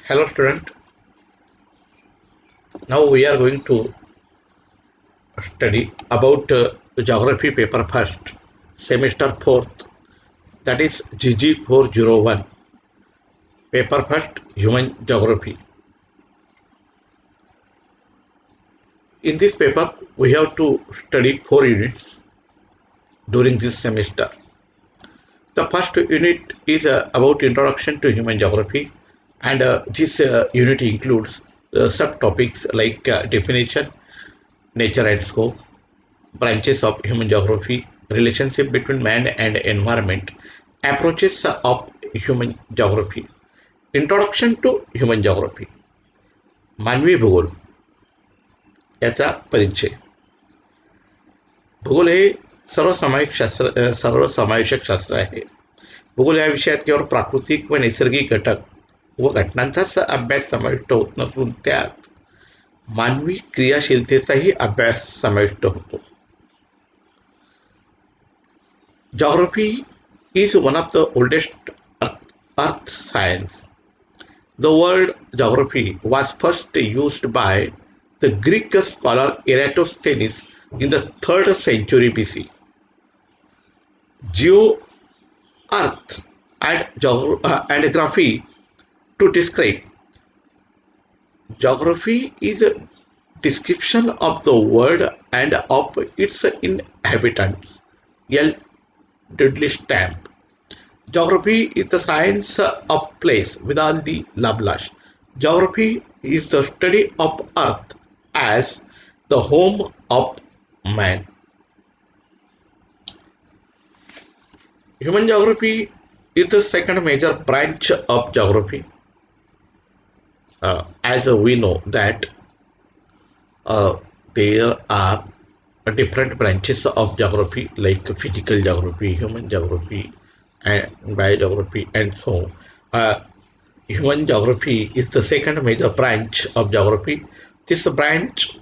Hello student, now we are going to study about geography paper first, semester 4th, that is GG 401, paper first, human geography. In this paper, we have to study 4 units during this semester. The first unit is about introduction to human geography, and this unit includes subtopics like definition, nature and scope, branches of human geography, relationship between man and environment, approaches of human geography, introduction to human geography, मानवी भूगोल याचा परिचय. भूगोल हे सर्वसमावेशक शास्त्र आहे. भूगोल या विषयात केवळ प्राकृतिक व नैसर्गिक घटक व घटनांचाच अभ्यास समाविष्ट होत नसून त्यात मानवी क्रियाशीलतेचाही अभ्यास समाविष्ट होतो. Geography is one of the oldest earth science. The word geography was first used by the Greek scholar Eratosthenes in the 3rd century BC. Geo, earth, and graphy to describe. Geography is a description of the world and of its inhabitants. L. Dudley Stamp. Geography is the science of place without the Laplace. Geography is the study of Earth as the home of man. Human geography is the second major branch of geography. As we know that there are different branches of geography like physical geography, human geography, and biogeography, and so on. Human geography is the second major branch of geography. This branch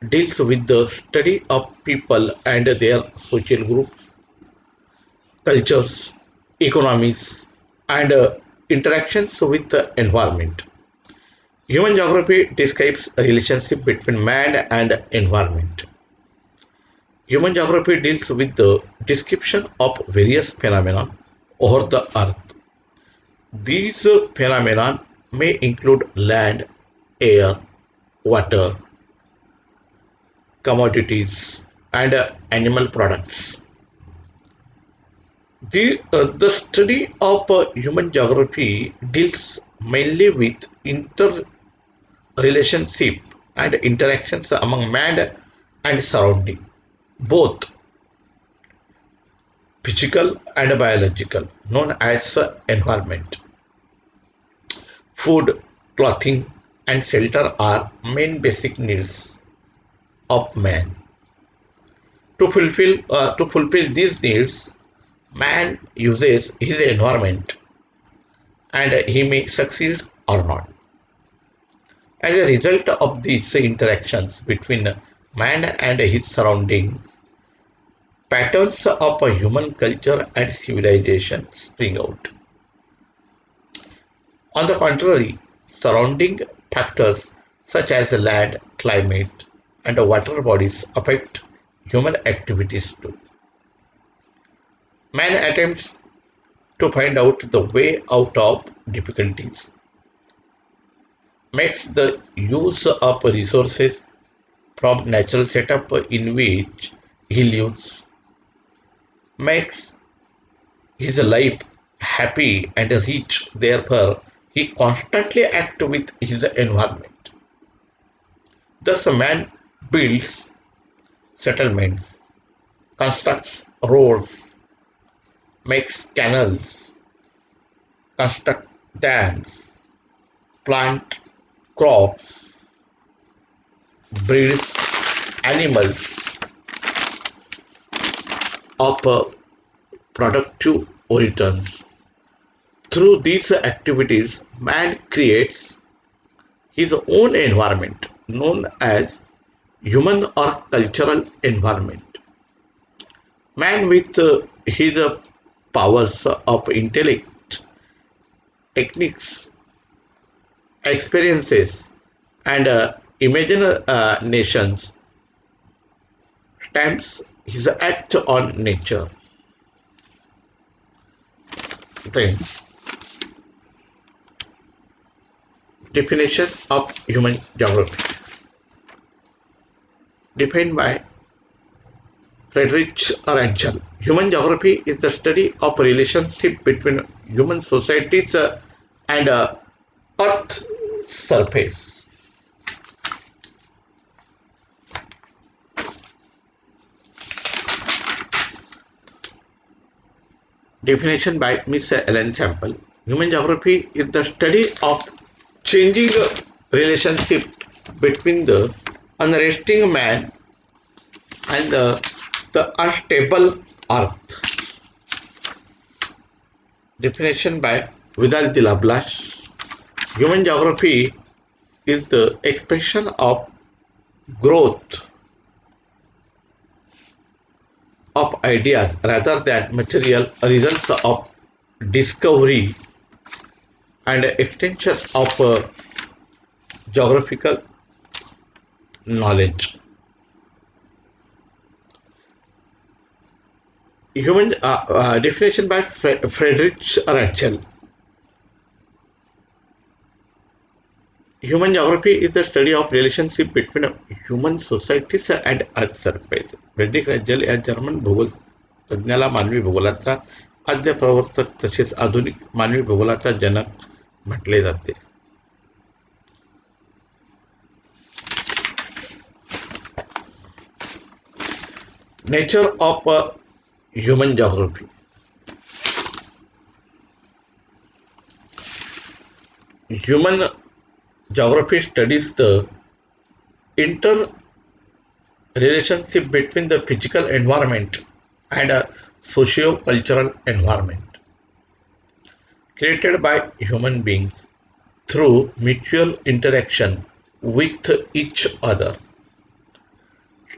deals with the study of people and their social groups, cultures, economies, and interactions with the environment. Human geography describes a relationship between man and environment. Human geography deals with the description of various phenomena over the earth. These phenomena may include land, air, water, commodities, and animal products. The study of human geography deals mainly with interrelationship and interactions among man and surrounding, both physical and biological, known as environment. Food, clothing, and shelter are main basic needs of man. To fulfill these needs, man uses his environment, and he may succeed or not. As a result of these interactions between man and his surroundings, patterns of a human culture and civilization spring out. On the contrary, surrounding factors such as land, climate, and water bodies affect human activities too. Man attempts to find out the way out of difficulties, makes the use of resources from natural setup in which he lives, makes his life happy and rich. Therefore, he constantly acts with his environment. Thus, man builds settlements, constructs roads, makes canals, construct dams, plant crops, breeds animals of productive origins. Through these activities, man creates his own environment known as human or cultural environment. Man with his powers of intellect, techniques, experiences, and imaginations stamps his act on nature. Then, definition of human geography, defined by Friedrich Rankel. Human geography is the study of relationship between human societies and Earth surface. Definition by Miss Ellen Sample. Human geography is the study of changing relationship between the unresting man and the unstable earth. Definition by Vidal de la Blas. Human geography is the expression of growth of ideas rather than material results of discovery and extension of geographical knowledge. Human definition by Friedrich Rankel. Human geography is the study of relationship between human societies and Earth surface. Friedrich Ratzel या German भूगोल तज्ज्ञाला मानवी भूगोलाचा आद्य प्रवर्तक तसेच आधुनिक मानवी भूगोलाचा जनक म्हटले जाते. Nature of human geography. Human geography studies the interrelationship between the physical environment and a socio-cultural environment created by human beings through mutual interaction with each other.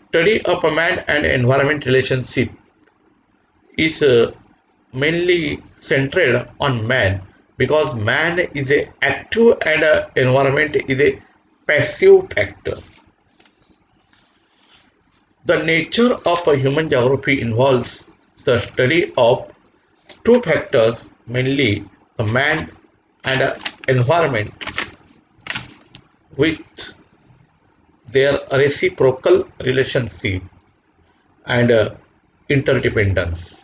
Study of a man and environment relationship is mainly centered on man because man is a active and environment is a passive factor. The nature of a human geography involves the study of two factors, mainly the man and environment, with their reciprocal relationship and interdependence.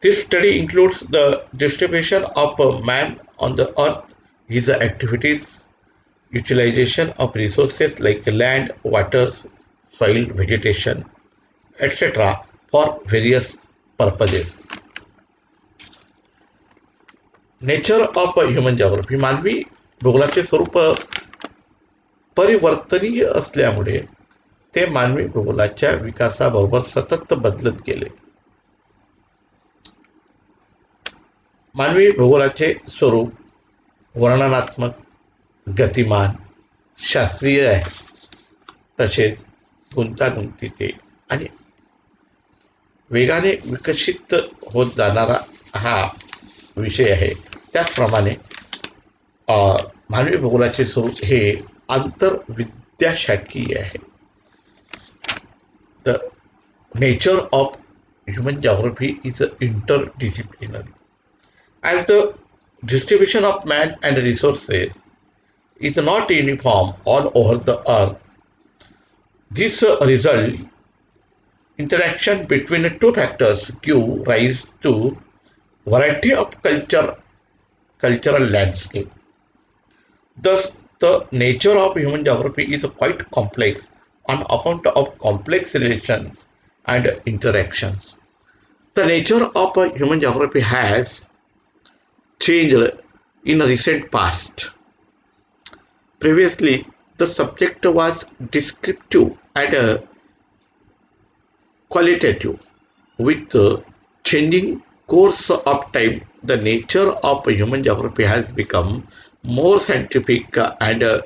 This study includes the distribution of man on the earth, his activities, utilization of resources like land, waters, soil, vegetation, etc. for various purposes. Nature of human geography. मानवी भूगोलाचे स्वरूप परिवर्तनीय असल्यामुळे ते मानवी भूगोलाच्या विकासाबरोबर सतत बदलत गेले. मानवी भूगोलाचे स्वरूप वर्णनात्मक, गतिमान, शास्त्रीय आहे, तसेच गुंतागुंतीचे आणि वेगाने विकसित होत जाणारा हा विषय आहे. त्याचप्रमाणे मानवी भूगोलाचे स्वरूप हे आंतरविद्याशाखीय आहे. The nature of human geography is interdisciplinary. As the distribution of man and resources is not uniform all over the earth, this result interaction between two factors give rise to variety of cultural landscape. Thus, the nature of human geography is quite complex on account of complex relations and interactions. The nature of human geography has changed in recent past. Previously, the subject was descriptive and qualitative. With the changing course of time, the nature of human geography has become more scientific and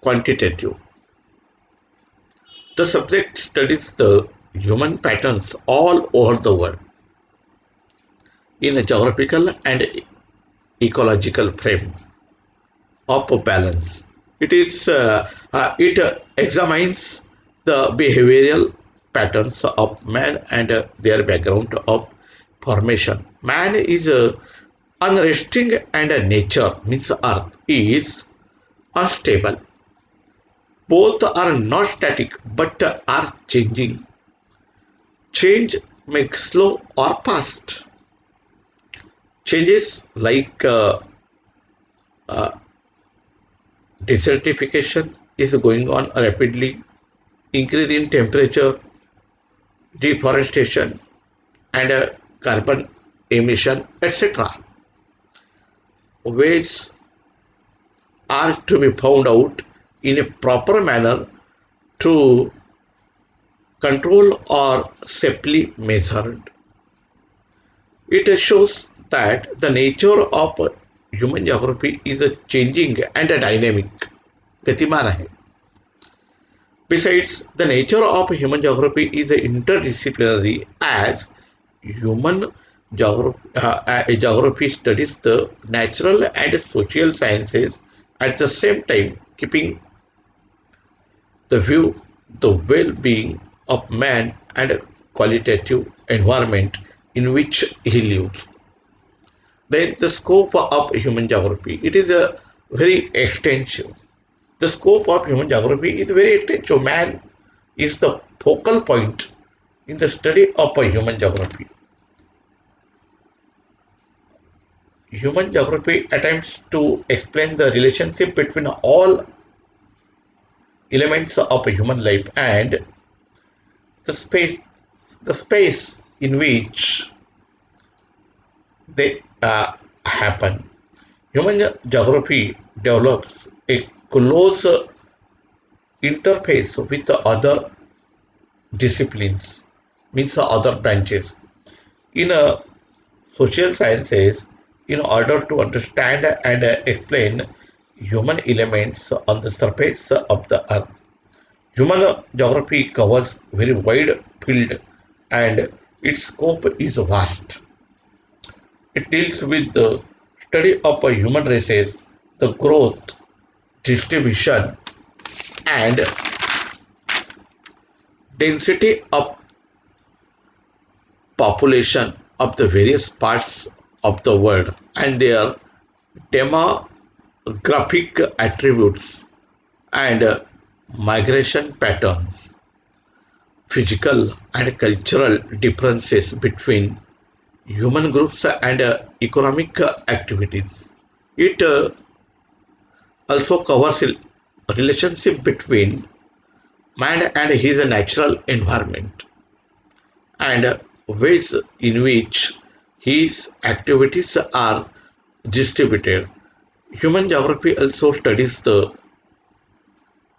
quantitative. The subject studies the human patterns all over the world in geographical and ecological frame of balance. It examines the behavioral patterns of man and their background of formation. Man is unresting and nature means earth is unstable. Both are not static but are changing. Change makes slow or fast. Changes like uh, desertification is going on rapidly, increase in temperature, deforestation, and carbon emission, etc. Ways are to be found out in a proper manner to control or safely measured. It shows that the nature of human geography is a changing and a dynamic. गतिमान आहे. Besides, the nature of human geography is interdisciplinary as human geography studies the natural and social sciences at the same time, keeping the view the well-being of man and qualitative environment in which he lives. Then the scope of human geography, it is a very extensive. The scope of human geography is very extensive. Man is the focal point in the study of a human geography. Human geography attempts to explain the relationship between all elements of a human life and the space the space in which they happen. Human geography develops a close interface with the other disciplines, means the other branches. In social sciences, in order to understand and explain human elements on the surface of the earth, human geography covers very wide field and its scope is vast. It deals with the study of human races, the growth, distribution, and density of population of the various parts of the world and their demographic attributes and migration patterns, physical and cultural differences between human groups and economic activities. It also covers a relationship between man and his natural environment and ways in which his activities are distributed. Human geography also studies the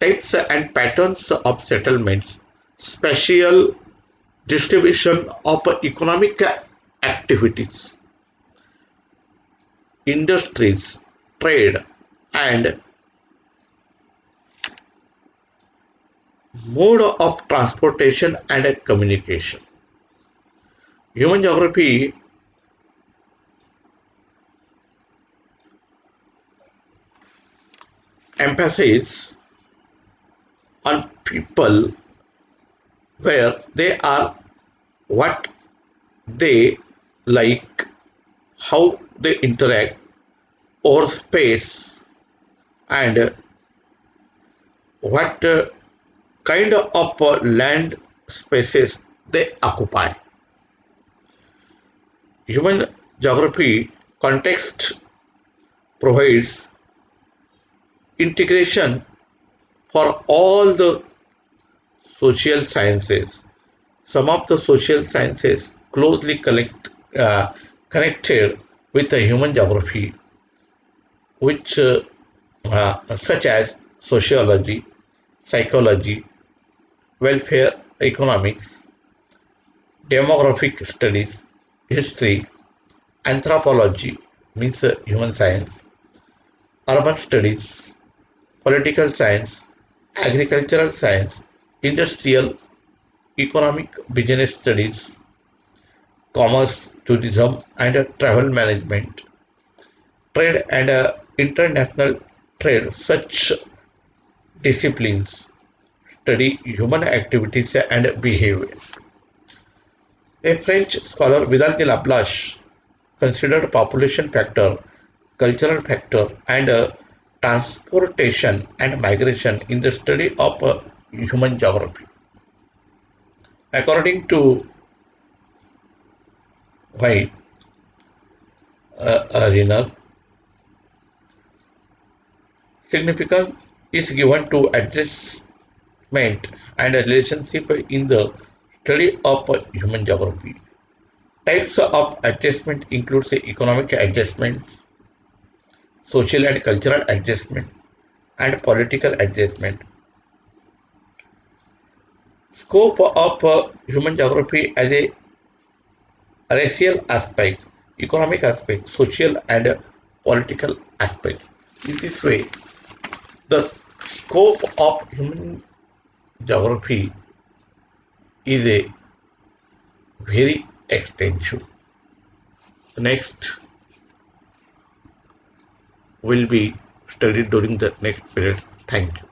types and patterns of settlements, spatial distribution of economic activities, industries, trade, and mode of transportation and communication. Human geography emphasizes on people where they are, what they like, how they interact, or space, and what kind of land spaces they occupy. Human geography context provides integration for all the social sciences. Some of the social sciences closely connected with the human geography, which such as sociology, psychology, welfare economics, demographic studies, history, anthropology means human science, urban studies, political science, agricultural science, industrial, economic business studies, commerce, tourism, and travel management, trade and international trade. Such disciplines study human activities and behavior. A French scholar, Vidal de Lablache, considered population factor, cultural factor, and transportation and migration in the study of human geography. According to White, Renner, significance is given to adjustment and relationship in the study of human geography. Types of adjustment includes economic adjustment, social and cultural adjustment, and political adjustment. Scope of human geography as a racial aspect, economic aspect, social and political aspect. In this way, the scope of human geography is a very extensive. Next will be studied during the next period. Thank you.